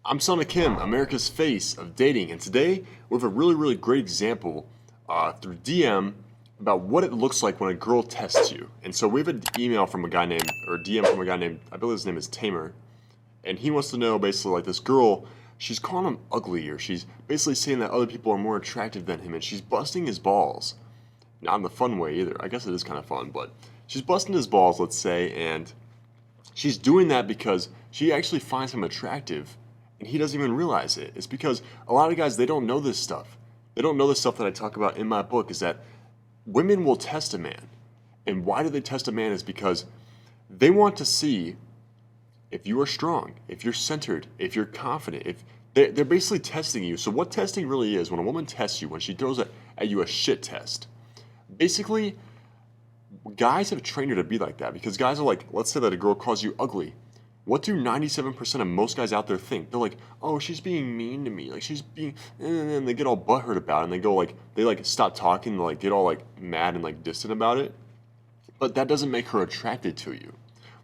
I'm Selna Kim, America's face of dating, and today we have a really great example through DM about what it looks like when a girl tests you. And so we have an email from a guy named, or DM from a guy named, I believe his name is Tamer, and he wants to know basically like this girl, she's calling him ugly, or she's basically saying that other people are more attractive than him, and she's busting his balls. Not in the fun way either. I guess it is kind of fun, but she's busting his balls, let's say, and she's doing that because she actually finds him attractive and he doesn't even realize it. It's because a lot of guys, they don't know this stuff. They don't know the stuff that I talk about in my book is that women will test a man. And why do they test a man is because they want to see if you are strong, if you're centered, if you're confident, if they're basically testing you. So what testing really is, when a woman tests you, when she throws at you a shit test, basically guys have trained her to be like that because guys are like, let's say that a girl calls you ugly. What do 97% of most guys out there think? They're like, oh, she's being mean to me. Like, she's being, and they get all butthurt about it. And they go like, they like stop talking, and like get all like mad and like distant about it. But that doesn't make her attracted to you.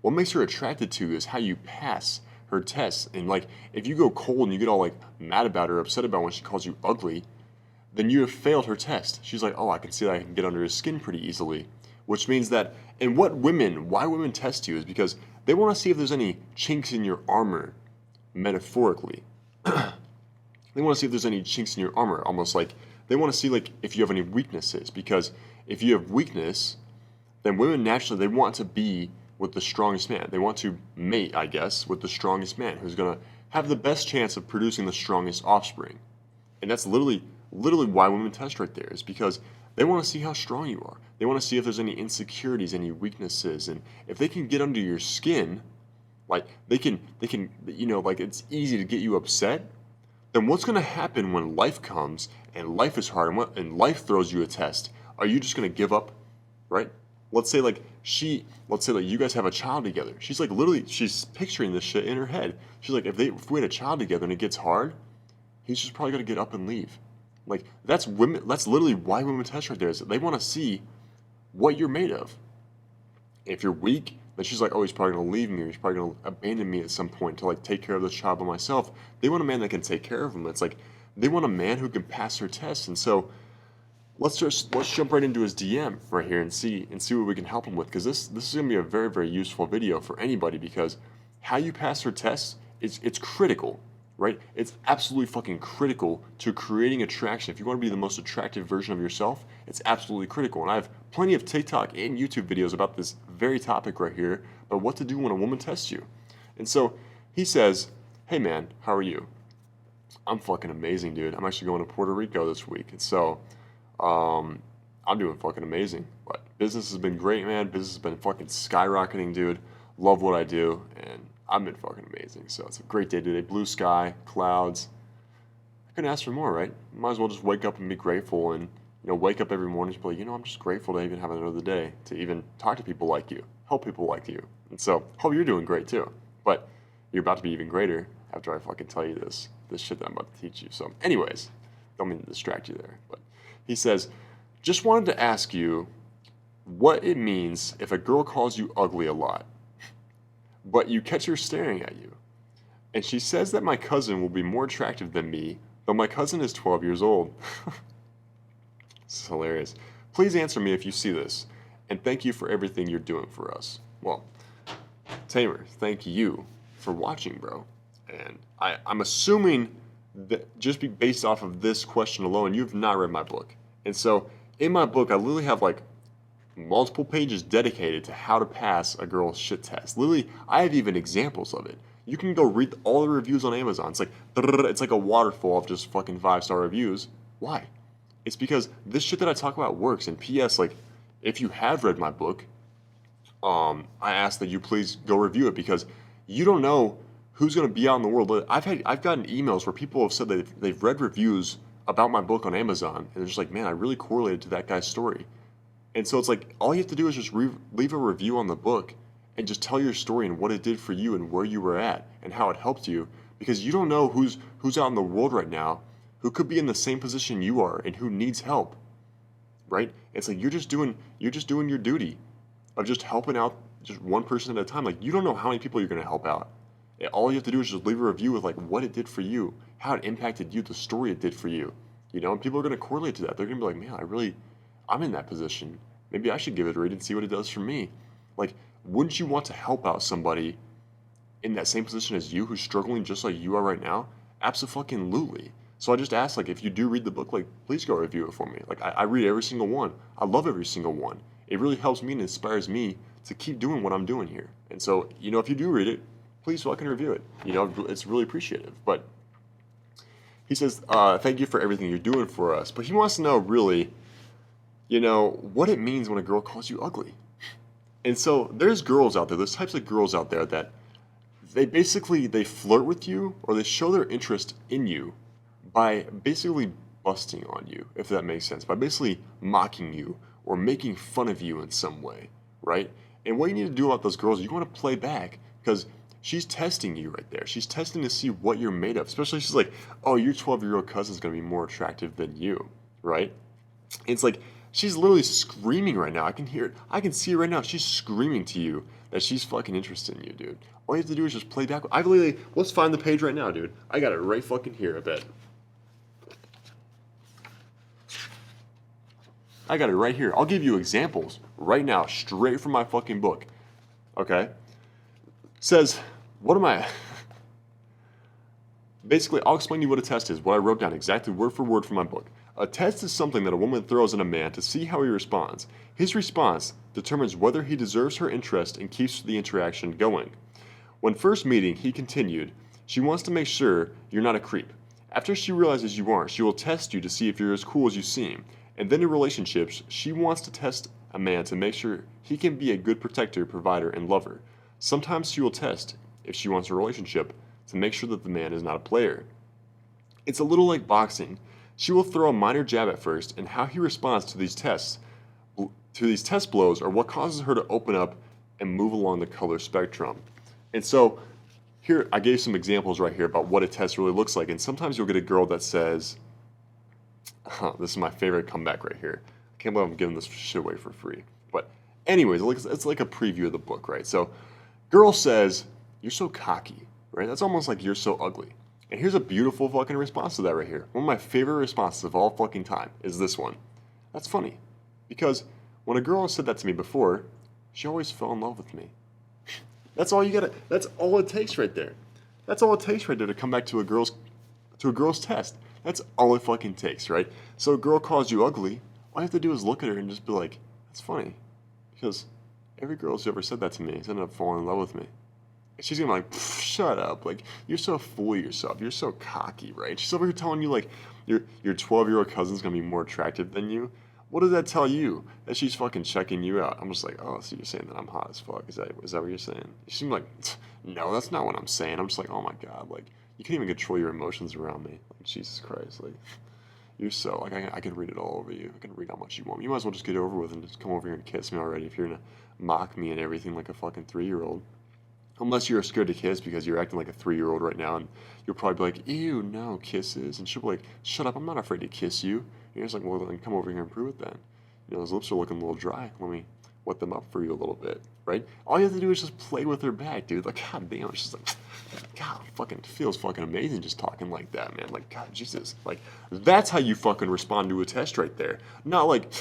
What makes her attracted to you is how you pass her tests. And like, if you go cold and you get all like mad about her, upset about when she calls you ugly, then you have failed her test. She's like, oh, I can see that I can get under his skin pretty easily. Which means that, and why women test you is because they want to see if there's any chinks in your armor, metaphorically. They want to see if there's any chinks in your armor, almost like they want to see like if you have any weaknesses. Because if you have weakness, then women naturally, they want to be with the strongest man. They want to mate, I guess, with the strongest man who's going to have the best chance of producing the strongest offspring. And that's literally why women test right there, is because they want to see how strong you are. They want to see if there's any insecurities, any weaknesses, and if they can get under your skin, like they can, like it's easy to get you upset. Then what's going to happen when life comes and life is hard and life throws you a test? Are you just going to give up, right? Let's say like you guys have a child together. She's like she's picturing this shit in her head. She's like, if we had a child together and it gets hard, he's just probably going to get up and leave. Like, that's literally why women test right there, is that they want to see what you're made of. If you're weak, then she's like, oh, he's probably going to leave me, or he's probably going to abandon me at some point to like take care of this child by myself. They want a man that can take care of them. It's like, they want a man who can pass their tests. And so let's jump right into his DM right here and see what we can help him with. Because this is going to be a very useful video for anybody, because how you pass her tests, it's critical. Right? It's absolutely fucking critical to creating attraction. If you want to be the most attractive version of yourself, it's absolutely critical. And I have plenty of TikTok and YouTube videos about this very topic right here, about what to do when a woman tests you. And so he says, hey man, how are you? I'm fucking amazing, dude. I'm actually going to Puerto Rico this week. And so I'm doing fucking amazing. But business has been great, man. Business has been fucking skyrocketing, dude. Love what I do. And I've been fucking amazing. So it's a great day today. Blue sky, clouds. I couldn't ask for more, right? Might as well just wake up and be grateful, and wake up every morning and be like, I'm just grateful to even have another day, to even talk to people like you, help people like you. And so hope you're doing great too. But you're about to be even greater after I fucking tell you this shit that I'm about to teach you. So anyways, don't mean to distract you there. But he says, just wanted to ask you what it means if a girl calls you ugly a lot, but you catch her staring at you. And she says that my cousin will be more attractive than me, though my cousin is 12 years old. This is hilarious. Please answer me if you see this, and thank you for everything you're doing for us. Well, Tamer, thank you for watching, bro. And I'm assuming that just based off of this question alone, you've not read my book. And so in my book, I literally have like multiple pages dedicated to how to pass a girl's shit test. Literally, I have even examples of it. You can go read all the reviews on Amazon. It's like a waterfall of just fucking 5-star reviews. Why? It's because this shit that I talk about works. And P.S., like, if you have read my book, I ask that you please go review it, because you don't know who's going to be out in the world. I've gotten emails where people have said that they've read reviews about my book on Amazon, and they're just like, man, I really correlated to that guy's story. And so it's like, all you have to do is just leave a review on the book and just tell your story and what it did for you and where you were at and how it helped you, because you don't know who's out in the world right now who could be in the same position you are and who needs help, right? It's like you're just doing your duty of just helping out just one person at a time. Like, you don't know how many people you're going to help out. All you have to do is just leave a review with like what it did for you, how it impacted you, the story it did for you. You know, and people are going to correlate to that. They're going to be like, man, I'm in that position. Maybe I should give it a read and see what it does for me. Like, wouldn't you want to help out somebody in that same position as you who's struggling just like you are right now? Absolutely. So I just ask, like, if you do read the book, like, please go review it for me. Like, I read every single one. I love every single one. It really helps me and inspires me to keep doing what I'm doing here. And so, you know, if you do read it, please fucking review it. You know, it's really appreciative. But he says, thank you for everything you're doing for us. But he wants to know really, you know, what it means when a girl calls you ugly. And so there's girls out there, there's types of girls out there that they flirt with you or they show their interest in you by basically busting on you, if that makes sense, by basically mocking you or making fun of you in some way, right? And what you need to do about those girls, you want to play back because she's testing you right there. She's testing to see what you're made of. Especially she's like, oh, your 12-year-old cousin's going to be more attractive than you, right? And it's like, she's literally screaming right now. I can hear it. I can see it right now. She's screaming to you that she's fucking interested in you, dude. All you have to do is just play back. Let's find the page right now, dude. I got it right fucking here, I bet. I got it right here. I'll give you examples right now, straight from my fucking book. Okay? Says, what am I... Basically, I'll explain to you what a test is, what I wrote down exactly word for word from my book. A test is something that a woman throws at a man to see how he responds. His response determines whether he deserves her interest and keeps the interaction going. When first meeting, he continued, she wants to make sure you're not a creep. After she realizes you aren't, she will test you to see if you're as cool as you seem. And then in relationships, she wants to test a man to make sure he can be a good protector, provider, and lover. Sometimes she will test, if she wants a relationship, to make sure that the man is not a player. It's a little like boxing. She will throw a minor jab at first, and how he responds to these test blows are what causes her to open up and move along the color spectrum. And so, here, I gave some examples right here about what a test really looks like, and sometimes you'll get a girl that says, this is my favorite comeback right here. I can't believe I'm giving this shit away for free. But anyways, it's like a preview of the book, right? So, girl says, you're so cocky, right? That's almost like you're so ugly. And here's a beautiful fucking response to that right here. One of my favorite responses of all fucking time is this one. That's funny. Because when a girl has said that to me before, she always fell in love with me. That's all it takes right there. That's all it takes right there to come back to a girl's test. That's all it fucking takes, right? So a girl calls you ugly, all you have to do is look at her and just be like, that's funny. Because every girl who's ever said that to me has ended up falling in love with me. And she's gonna be like, shut up, like, you're so full of yourself, you're so cocky, right? She's over here telling you, like, your 12-year-old cousin's gonna be more attractive than you. What does that tell you? That she's fucking checking you out. I'm just like, oh, so you're saying that I'm hot as fuck. Is that what you're saying? She seemed like, no, that's not what I'm saying. I'm just like, oh my God, like, you can't even control your emotions around me. Like, Jesus Christ, like, you're so, like, I can read it all over you. I can read how much you want. You might as well just get it over with and just come over here and kiss me already if you're gonna mock me and everything like a fucking 3-year-old. Unless you're scared to kiss because you're acting like a 3-year-old right now, and you'll probably be like, ew, no, kisses. And she'll be like, shut up, I'm not afraid to kiss you. And you're just like, well, then come over here and prove it then. You know, those lips are looking a little dry. Let me wet them up for you a little bit, right? All you have to do is just play with her back, dude. Like, god damn, it's just like, God, fucking feels fucking amazing just talking like that, man. Like, God, Jesus. Like, that's how you fucking respond to a test right there. Not like,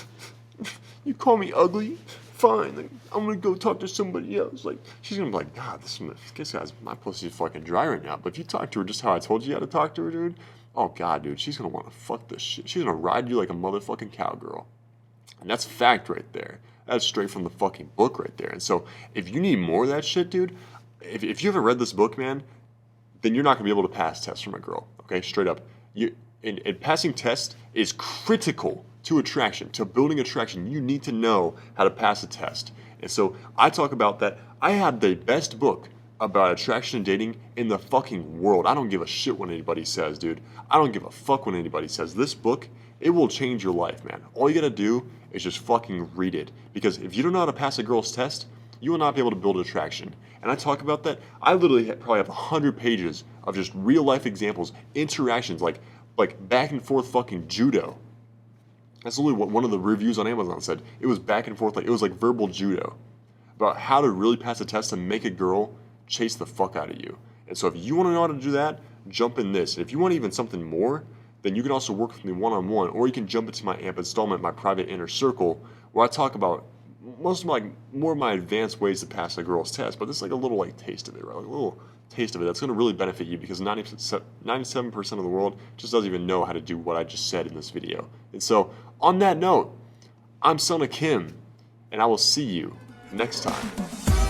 you call me ugly? Fine, like, I'm gonna go talk to somebody else. Like, she's gonna be like, God, this guy's, my pussy's fucking dry right now. But if you talk to her just how I told you how to talk to her, dude, oh God, dude, she's gonna wanna fuck this shit. She's gonna ride you like a motherfucking cowgirl. And that's fact right there. That's straight from the fucking book right there. And so, if you need more of that shit, dude, if you haven't read this book, man, then you're not gonna be able to pass tests from a girl. Okay, straight up. And passing tests is critical to attraction, to building attraction. You need to know how to pass a test. And so I talk about that. I had the best book about attraction and dating in the fucking world. I don't give a shit what anybody says, dude. I don't give a fuck what anybody says. This book, it will change your life, man. All you gotta do is just fucking read it. Because if you don't know how to pass a girl's test, you will not be able to build attraction. And I talk about that. I literally probably have 100 pages of just real life examples, interactions, like back and forth fucking judo. That's literally what one of the reviews on Amazon said. It was back and forth, like it was like verbal judo about how to really pass a test and make a girl chase the fuck out of you. And so if you want to know how to do that, jump in this. And if you want even something more, then you can also work with me one-on-one, or you can jump into my AMP installment, my private inner circle, where I talk about more of my advanced ways to pass a girl's test. But this is like a little like taste of it, right? Like a little taste of it that's going to really benefit you, because 97% of the world just doesn't even know how to do what I just said in this video. And so on that note, I'm Selna Kim, and I will see you next time.